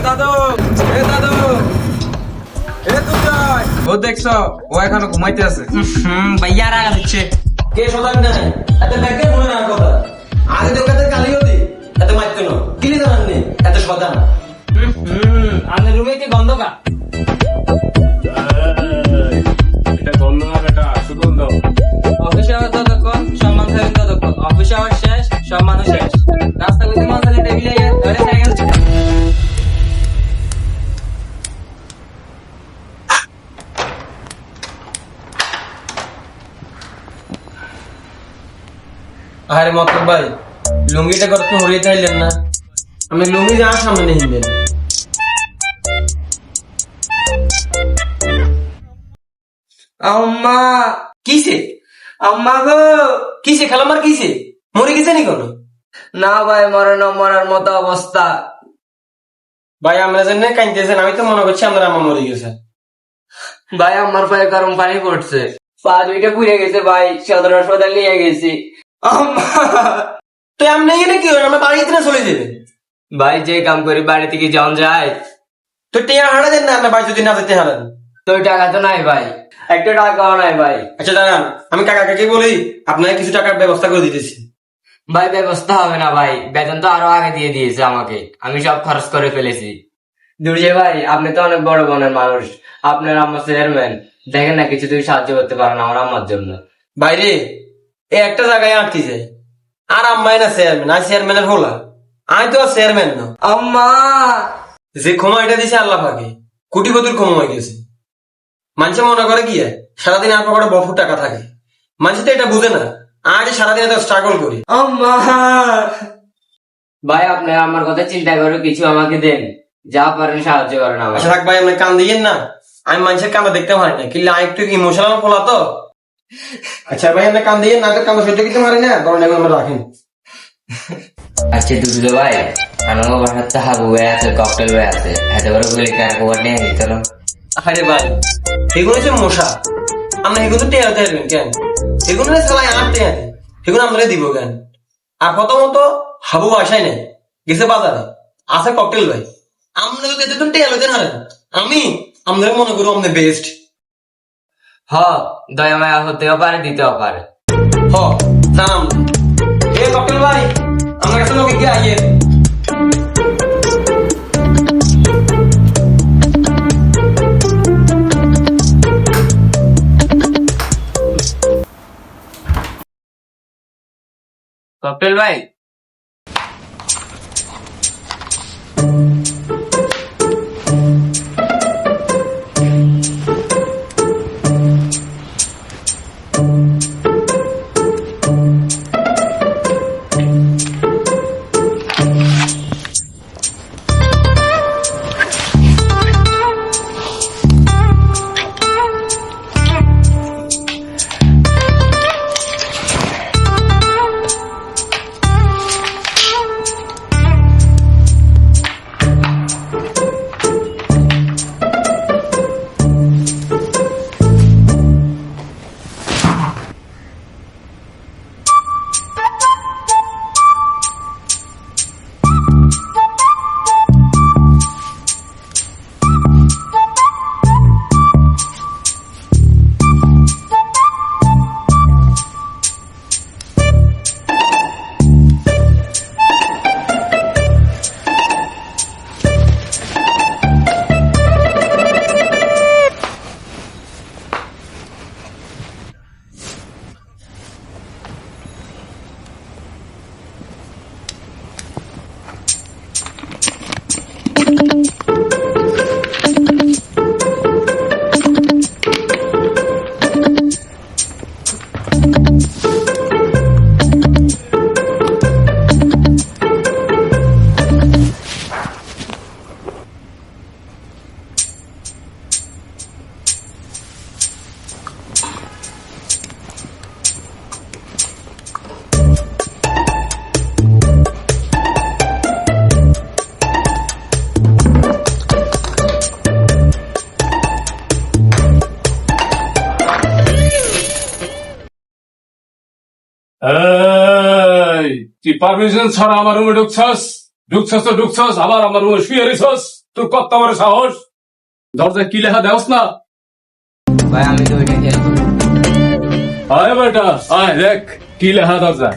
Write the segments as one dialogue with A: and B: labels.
A: দাদু, দাদু, তুই ও দেখছো, ও এখনো ঘুমাইতে আছে।
B: ভাইয়া রাগা দিচ্ছে।
C: কে সদান নাই এত ব্যাগে মনে না কথা আগে তো কাতে কালিও দি এত মাইতো না কিলি জানান নি এত সদান
B: আমার রুমে কি গন্ধ কা?
D: এটা গন্ধ না বেটা, সুগন্ধ।
B: অফিসে আবার ততক্ষণ সম্মান থাকবে ততক্ষণ, অফিসে আবার শেষ সম্মানও শেষ। রাস্তা করতে মাঝখানে টেবিলে ধরে সাইকেল
C: আরে মতলব ভাই লুঙ্গিটা করতে হরিয়ে চাইলেন না আমি লুঙ্গি যা সামনে নেই দেন আম্মা কিসে আম্মা গো কিসে খালামার কিসে মরে গেছে নি কোনো
B: না ভাই মরার মতো অবস্থা।
C: ভাই আমরা জানি কাঁদতেছেন আমি তো মনে করছি আমরা আম্মা মরে গেছে
B: ভাই আমার পায়ে গরম পানি পড়ছে, পা দুইটা পুড়ে গেছে ভাই, সদর হাসপাতাল নিয়ে গেছি।
C: আম্মা তো এমনি গেলে কি হয় আমরা বাড়িতে না চলে যাবে
B: ভাই যে কাম করি বাড়ি থেকে যাওয়া যায়,
C: তো টিয়া হারা দেন না আপনার বাড়ি যদি না যেতে হারান
B: তো ওই টাকা তো নাই ভাই, একটা টাকাও নাই ভাই।
C: আচ্ছা দাঁড়ান আমি কাকা কাকে বলি আপনাকে কিছু টাকার ব্যবস্থা করে দিতেছি
B: ভাই ব্যবস্থা হবে না ভাই, বেতন তো আরো আগে দিয়ে দিয়েছে আমাকে, আমি সব খরচ করে ফেলেছি। দুর্জয় ভাই আপনি তো অনেক বড় মনের মানুষ, আপনার আম্মা চেয়ারম্যান, দেখেন না কিছু তুমি সাহায্য করতে পারেন আমার আম্মার জন্য।
C: বাইরে এই একটা জায়গায় আটকে যায় আর আম্মাই না চেয়ারম্যান আর চেয়ারম্যানের হলা আমি তো আর চেয়ারম্যান না
B: আম্মা
C: যে ক্ষমা এটা দিছে আল্লাহ পাকে কোটিপতির ক্ষমা হয়ে গেছে মানুষে মনে করে কি সারাদিন আর পকেটে বহু টাকা থাকে মানুষ তো এটা বুঝে না আজ সারাদিন এত স্ট্রাগল করি আম্মা
B: ভাই আপনি আমার কথা চিন্তা করে কিছু আমাকে দেন, যা পারেন সাহায্য করেন আমার।
C: আচ্ছা থাক ভাই আপনি কান দিয়েন না আমি মানুষের কান্না দেখতে পারি না কিন্তু আমি একটু ইমোশনাল ফোলা তো আচ্ছা ভাই আপনি কান দিয়েন না তো কান্না সহ্য করতে পারি না বরং আমরা রাখেন
B: আচ্ছা দুর্জয় ভাই আমার বাসার তো হাবু ভাই আছে, ককটেল ভাই আছে, এত বড় গুলি কার খবর নিয়ে চলো।
C: আরে ভাই এগুলো হচ্ছে মশা আমরা এগুলো তো টেয়াতে আসবেন কেন এগুলো সালাই আনতে আনে এগুলো আমরা দিব কেন আর প্রথমত হাবু বাসায় নেই গেছে বাজারে আছে ককটেল ভাই আমরা যদি এতে তো টেয়াতে হারেন আমি আমাদের মনে করো আমাদের বেস্ট
B: হ দয়া মায়া হতেও পারে দিতেও পারে।
C: হ জানাম এ ককটেল ভাই আমার কাছে লোকে গিয়ে আইয়ে
B: ককটেল ভাই
D: এই তুই পারমিশন ছাড়া আমার রুমে ঢুকছস তো ঢুকছস, আবার আমার রুমে শুয়ে রইছস। তোর কত বড় সাহস দরজায় কি লেখা দেওস না?
B: ভাই আমি তো ওইটা খেয়াল করি।
D: আয় বেটা আয় দেখ কি লেখা দরজা,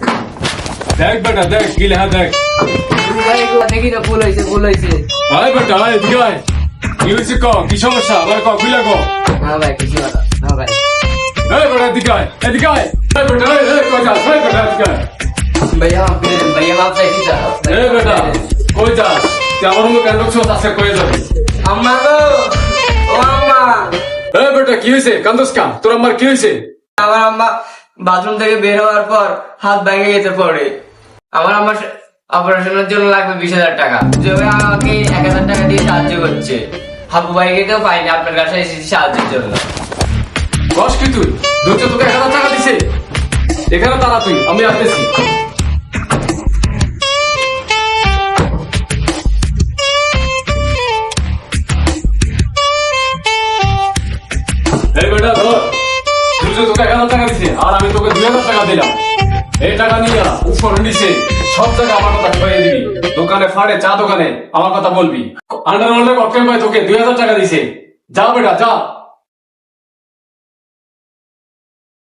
D: দেখ বেটা দেখ কি লেখা দেখ।
B: ভাই এগুলো দেখি না, ভুল হয়েছে।
D: আয় বেটা আয় এদিকে আয়, কি হয়েছে ক, কি সমস্যা আবার ক, খুলে ক।
B: না ভাই কিছু না, না ভাই।
D: এই বেটা এদিকে আয়, এদিকে আয়। এই বেটা এই কই যাস, এই বেটা এদিকে আয়।
B: ভাইয়া মাপ চাইছি তো।
D: এই বেটা কই যাস, তুই আমার রুমে কেন ঢুকছিস, আজকে কই যাবি?
B: আম্মা গো, ও আম্মা।
D: এই বেটা কি হয়েছে, কান্দোস কা, তোর আমার কি হয়েছে?
B: আমার আম্মা বাথরুম থেকে বের হওয়ার পর হাত ভেঙে গেছে পড়ে। আমার আম্মার অপারেশনের জন্য লাগবে 20,000 টাকা। যে ভাই আমাকে 1,000 টাকা দিয়ে সাহায্য করছে। হাবু ভাইকে কেউ পাইনি, আপনার কাছে এসেছি সাহায্যের জন্য।
D: বস কি তুই, ধৈর্য তোকে 1,000 টাকা দিছে, এখানে দাঁড়া তুই, আমি আসতেছি। এই বেটা ধর, ধৈর্য তোকে 1,000 টাকা দিছে আর আমি তোকে 2,000 টাকা দিলাম। এই টাকা নিয়ে উপর নিচে সব জায়গায় আমার কথা ছড়িয়ে দিবি, দোকানে ফাড়ে চা দোকানে আমার কথা বলবি। আন্ডারওয়ার্ল্ডে ককটেল ভাই তোকে 2,000 টাকা দিছে, যা বেটা যা।